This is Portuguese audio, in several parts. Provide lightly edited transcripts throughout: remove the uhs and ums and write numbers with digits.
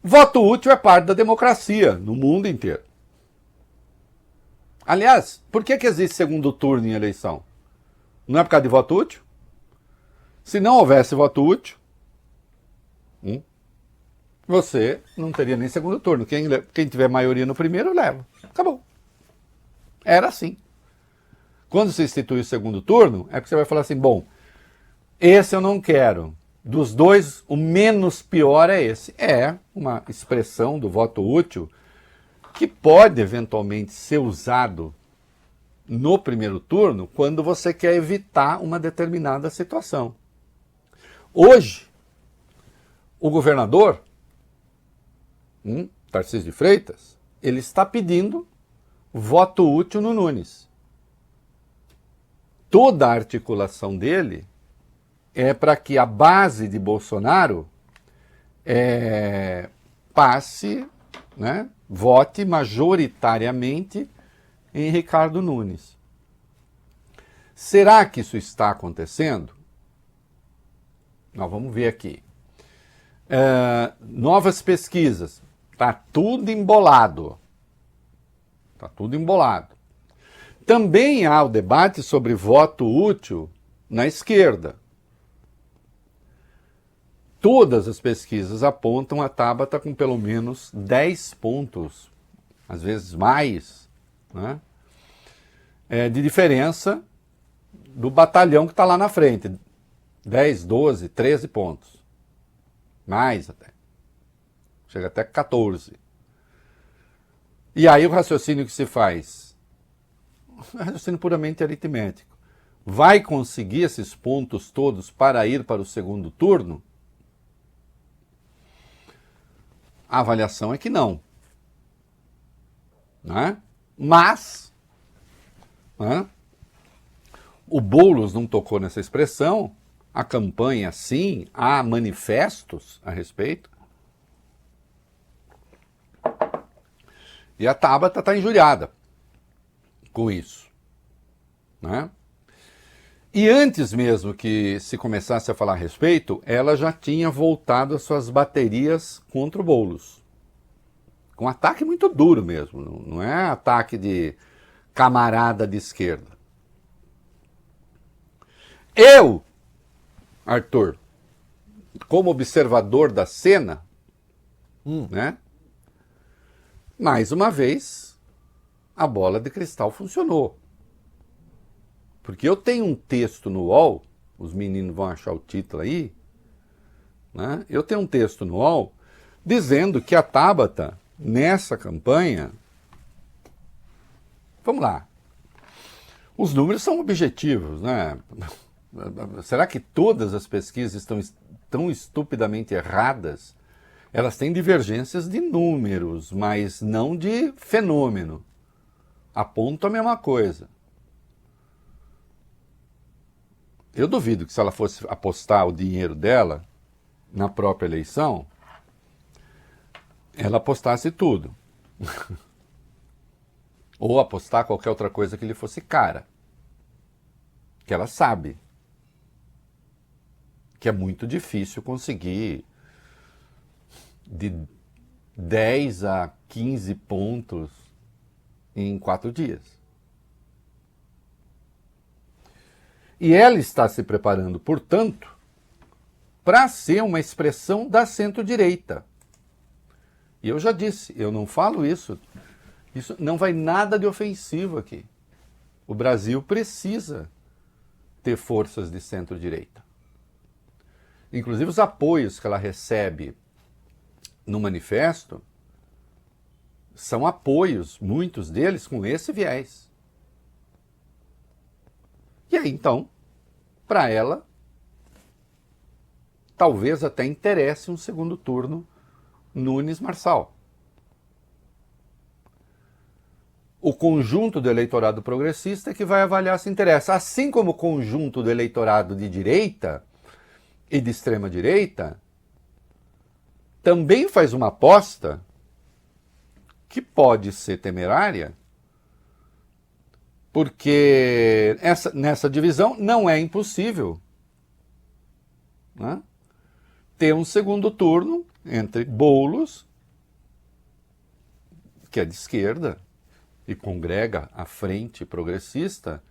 Voto útil é parte da democracia no mundo inteiro. Aliás, por que existe segundo turno em eleição? Não é por causa de voto útil? Se não houvesse voto útil, você não teria nem segundo turno. Quem tiver maioria no primeiro, leva. Acabou. Era assim. Quando se institui o segundo turno, é que você vai falar assim, bom, esse eu não quero. Dos dois, o menos pior é esse. É uma expressão do voto útil que pode eventualmente ser usado no primeiro turno quando você quer evitar uma determinada situação. Hoje, o governador, Tarcísio de Freitas, ele está pedindo voto útil no Nunes. Toda a articulação dele é para que a base de Bolsonaro passe, né, vote majoritariamente em Ricardo Nunes. Será que isso está acontecendo? Nós vamos ver aqui. Novas pesquisas. Está tudo embolado. Está tudo embolado. Também há o debate sobre voto útil na esquerda. Todas as pesquisas apontam a Tabata com pelo menos 10 pontos, às vezes mais, né, de diferença do batalhão que está lá na frente. 10, 12, 13 pontos. Mais até. Chega até 14. E aí o raciocínio que se faz? Raciocínio puramente aritmético. Vai conseguir esses pontos todos para ir para o segundo turno? A avaliação é que não. Né? Mas, né, o Boulos não tocou nessa expressão, a campanha sim, há manifestos a respeito. E a Tabata está injuriada com isso. Né? E antes mesmo que se começasse a falar a respeito, ela já tinha voltado às suas baterias contra o Boulos. Com um ataque muito duro mesmo, não é ataque de camarada de esquerda. Eu, Arthur, como observador da cena, né, mais uma vez, a bola de cristal funcionou. Porque eu tenho um texto no UOL, os meninos vão achar o título aí, né? Eu tenho um texto no UOL dizendo que a Tabata, nessa campanha, vamos lá, os números são objetivos, né? Será que todas as pesquisas estão tão estupidamente erradas? Elas têm divergências de números, mas não de fenômeno. Apontam a mesma coisa. Eu duvido que se ela fosse apostar o dinheiro dela na própria eleição, ela apostasse tudo. Ou apostar qualquer outra coisa que lhe fosse cara. Que ela sabe que é muito difícil conseguir de 10 a 15 pontos em 4 dias. E ela está se preparando, portanto, para ser uma expressão da centro-direita. E eu já disse, eu não falo isso. Isso não vai nada de ofensivo aqui. O Brasil precisa ter forças de centro-direita. Inclusive os apoios que ela recebe no manifesto são apoios, muitos deles, com esse viés. E aí, então, para ela, talvez até interesse um segundo turno Nunes Marçal. O conjunto do eleitorado progressista é que vai avaliar se interessa. Assim como o conjunto do eleitorado de direita e de extrema-direita também faz uma aposta que pode ser temerária, porque nessa divisão não é impossível, né, ter um segundo turno entre Boulos que é de esquerda e congrega a frente progressista,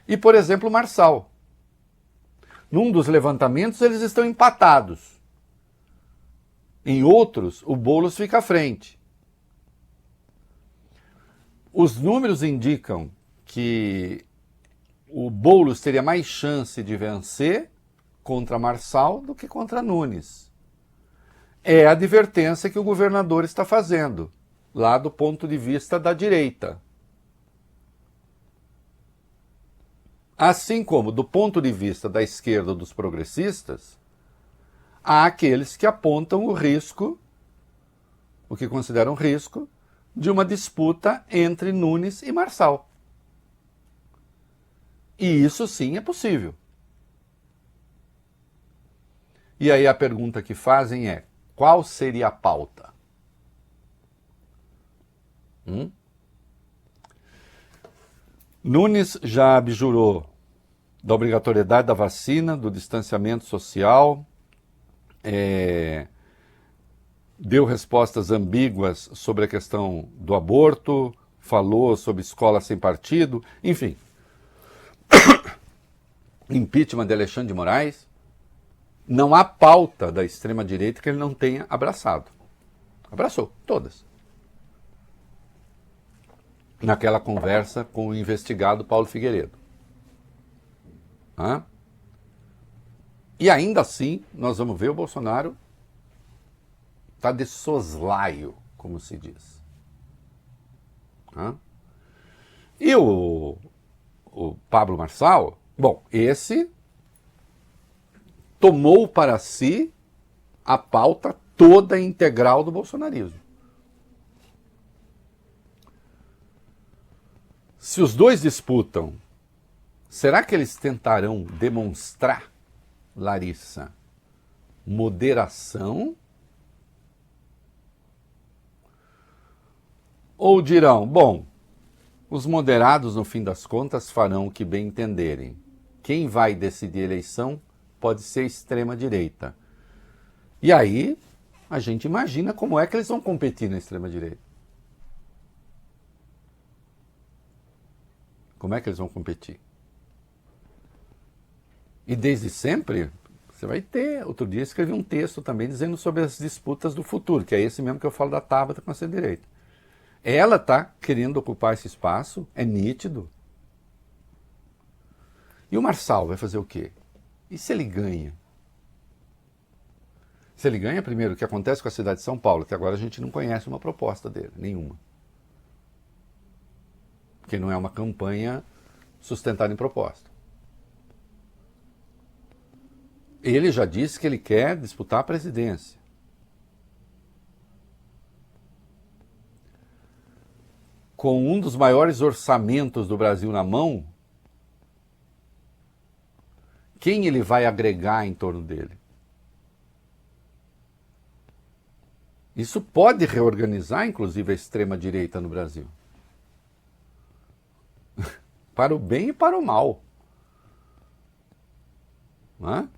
e, por exemplo, o Marçal. Num dos levantamentos, eles estão empatados. Em outros, o Boulos fica à frente. Os números indicam que o Boulos teria mais chance de vencer contra Marçal do que contra Nunes. É a advertência que o governador está fazendo, lá do ponto de vista da direita. Assim como, do ponto de vista da esquerda dos progressistas, há aqueles que apontam o risco, o que consideram risco, de uma disputa entre Nunes e Marçal. E isso sim é possível. E aí a pergunta que fazem é: qual seria a pauta? Nunes já abjurou da obrigatoriedade da vacina, do distanciamento social, deu respostas ambíguas sobre a questão do aborto, falou sobre escola sem partido, enfim. Impeachment de Alexandre de Moraes. Não há pauta da extrema-direita que ele não tenha abraçado. Abraçou, todas. Naquela conversa com o investigado Paulo Figueiredo. E ainda assim, nós vamos ver o Bolsonaro está de soslaio, como se diz. E o Pablo Marçal, bom, esse tomou para si a pauta toda integral do bolsonarismo. Se os dois disputam, será que eles tentarão demonstrar, Larissa, moderação? Ou dirão, bom, os moderados, no fim das contas, farão o que bem entenderem. Quem vai decidir a eleição pode ser extrema-direita. E aí, a gente imagina como é que eles vão competir na extrema-direita. Como é que eles vão competir? E desde sempre, você vai ter... Outro dia eu escrevi um texto também dizendo sobre as disputas do futuro, que é esse mesmo que eu falo da Tabata com a centro-direita. Ela está querendo ocupar esse espaço, é nítido. E o Marçal vai fazer o quê? E se ele ganha? Se ele ganha, primeiro, o que acontece com a cidade de São Paulo? Até agora a gente não conhece uma proposta dele, nenhuma. Porque não é uma campanha sustentada em proposta. Ele já disse que ele quer disputar a presidência. Com um dos maiores orçamentos do Brasil na mão, quem ele vai agregar em torno dele? Isso pode reorganizar, inclusive, a extrema-direita no Brasil. Para o bem e para o mal. Não é?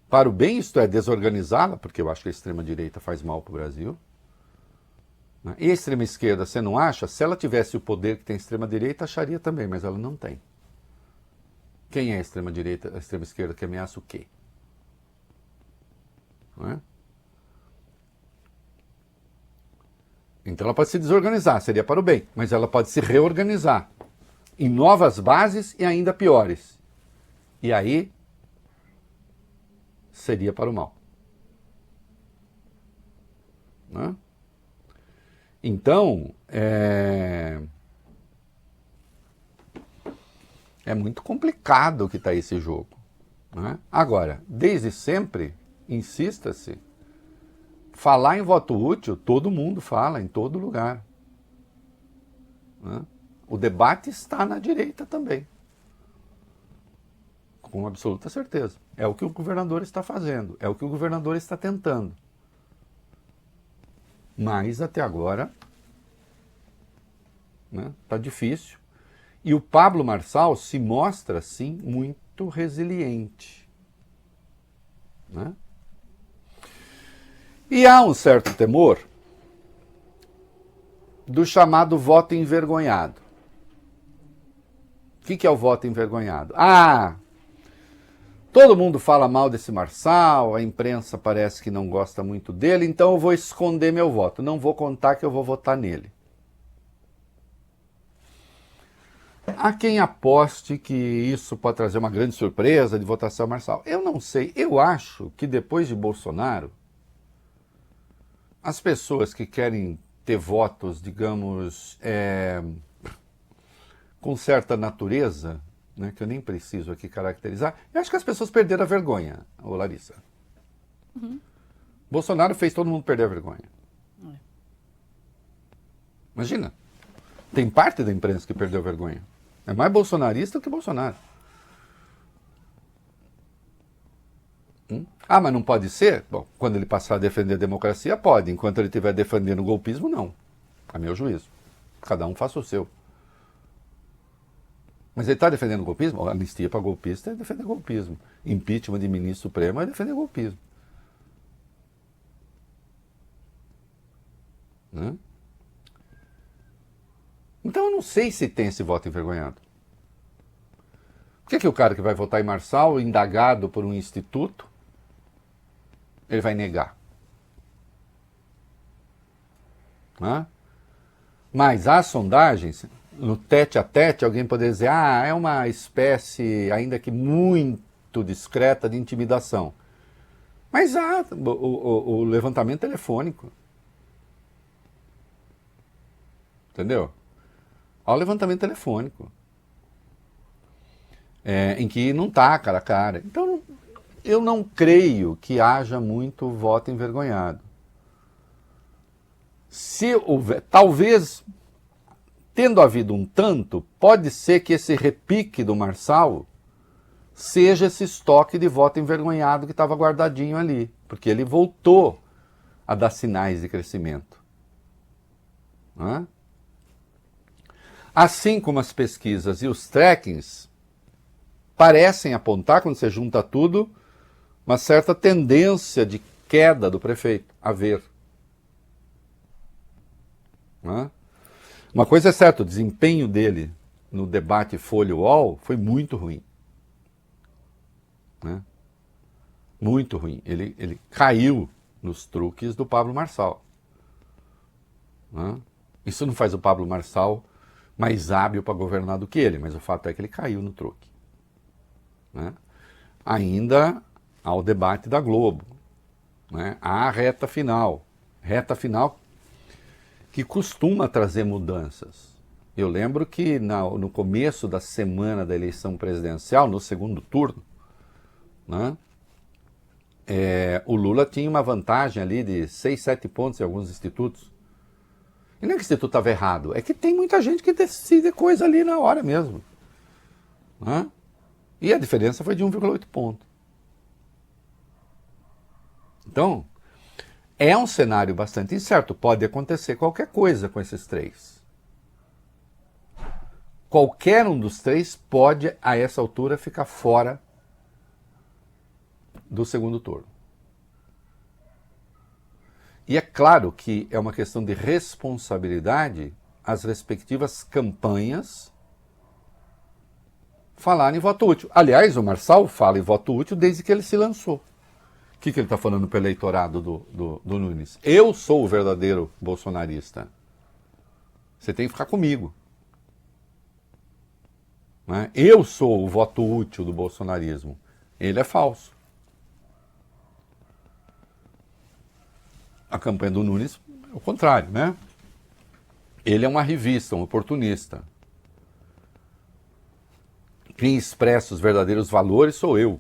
Para o bem, isto é, desorganizá-la, porque eu acho que a extrema-direita faz mal para o Brasil. E a extrema-esquerda, você não acha? Se ela tivesse o poder que tem a extrema-direita, acharia também, mas ela não tem. Quem é a extrema-direita, a extrema-esquerda que ameaça o quê? Não é? Então ela pode se desorganizar, seria para o bem, mas ela pode se reorganizar em novas bases e ainda piores. E aí seria para o mal. Não é? Então, é muito complicado que está esse jogo. Né? Agora, desde sempre, insista-se, falar em voto útil, todo mundo fala, em todo lugar. Né? O debate está na direita também. Com absoluta certeza. É o que o governador está fazendo, é o que o governador está tentando. Mas até agora tá difícil. E o Pablo Marçal se mostra, sim, muito resiliente. Né? E há um certo temor do chamado voto envergonhado. O que é o voto envergonhado? Ah, todo mundo fala mal desse Marçal, a imprensa parece que não gosta muito dele, então eu vou esconder meu voto, não vou contar que eu vou votar nele. Há quem aposte que isso pode trazer uma grande surpresa de votação Marçal. Eu não sei, eu acho que depois de Bolsonaro, as pessoas que querem ter votos, digamos, com certa natureza, né, que eu nem preciso aqui caracterizar, eu acho que as pessoas perderam a vergonha, ô Larissa. Bolsonaro fez todo mundo perder a vergonha. Imagina, tem parte da imprensa que perdeu a vergonha. É mais bolsonarista do que Bolsonaro. Ah, mas não pode ser? Bom, quando ele passar a defender a democracia, pode. Enquanto ele estiver defendendo o golpismo, não. A meu juízo. Cada um faça o seu. Mas ele está defendendo o golpismo? A anistia para golpista é defender golpismo. Impeachment de ministro supremo é defender golpismo. Né? Então eu não sei se tem esse voto envergonhado. Por que o cara que vai votar em Marçal, indagado por um instituto, ele vai negar? Né? Mas há sondagens, no tete a tete, alguém poderia dizer, é uma espécie, ainda que muito discreta, de intimidação. Mas há o levantamento telefônico. Entendeu? Há o levantamento telefônico. Em que não está cara a cara. Então, eu não creio que haja muito voto envergonhado. Se houver, talvez, tendo havido um tanto, pode ser que esse repique do Marçal seja esse estoque de voto envergonhado que estava guardadinho ali, porque ele voltou a dar sinais de crescimento. Né? Assim como as pesquisas e os trackings parecem apontar, quando você junta tudo, uma certa tendência de queda do prefeito, a ver. Né? Uma coisa é certa, o desempenho dele no debate Folha-UOL foi muito ruim. Né? Muito ruim. Ele caiu nos truques do Pablo Marçal. Né? Isso não faz o Pablo Marçal mais hábil para governar do que ele, mas o fato é que ele caiu no truque. Né? Ainda ao debate da Globo, né? À reta final que costuma trazer mudanças. Eu lembro que no começo da semana da eleição presidencial, no segundo turno, né? O Lula tinha uma vantagem ali de 6, 7 pontos em alguns institutos. E não é que o instituto estava errado, é que tem muita gente que decide coisa ali na hora mesmo. Né? E a diferença foi de 1,8 ponto. Então, é um cenário bastante incerto. Pode acontecer qualquer coisa com esses três. Qualquer um dos três pode, a essa altura, ficar fora do segundo turno. E é claro que é uma questão de responsabilidade as respectivas campanhas falarem em voto útil. Aliás, o Marçal fala em voto útil desde que ele se lançou. O que ele está falando para o eleitorado do Nunes? Eu sou o verdadeiro bolsonarista. Você tem que ficar comigo. Né? Eu sou o voto útil do bolsonarismo. Ele é falso. A campanha do Nunes é o contrário, né? Ele é uma revista, um oportunista. Quem expressa os verdadeiros valores sou eu.